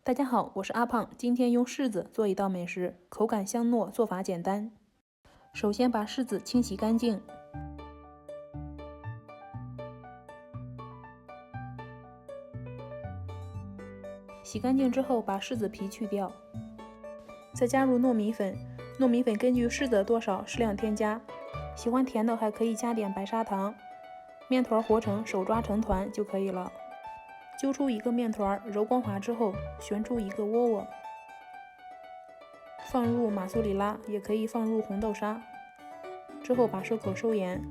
大家好，我是阿胖，今天用柿子做一道美食，口感香糯，做法简单。首先把柿子清洗干净，洗干净之后把柿子皮去掉，再加入糯米粉，糯米粉根据柿子的多少适量添加，喜欢甜的还可以加点白砂糖。面团和成，手抓成团就可以了。揪出一个面团，揉光滑之后，旋出一个窝窝，放入马苏里拉，也可以放入红豆沙。之后把收口收盐，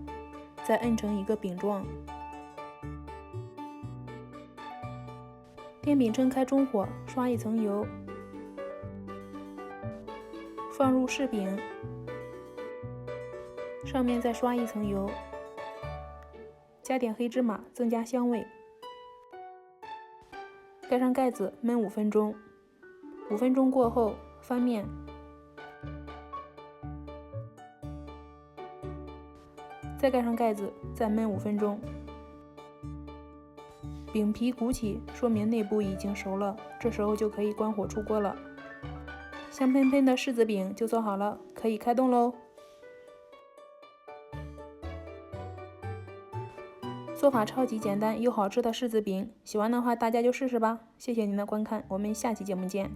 再摁成一个饼状。电饼铛开中火，刷一层油，放入柿饼，上面再刷一层油，加点黑芝麻增加香味。盖上盖子焖5分钟，5分钟过后翻面，再盖上盖子再焖5分钟。饼皮鼓起，说明内部已经熟了，这时候就可以关火出锅了。香喷喷的柿子饼就做好了，可以开动喽！做法超级简单又好吃的柿子饼，喜欢的话大家就试试吧。谢谢您的观看，我们下期节目见。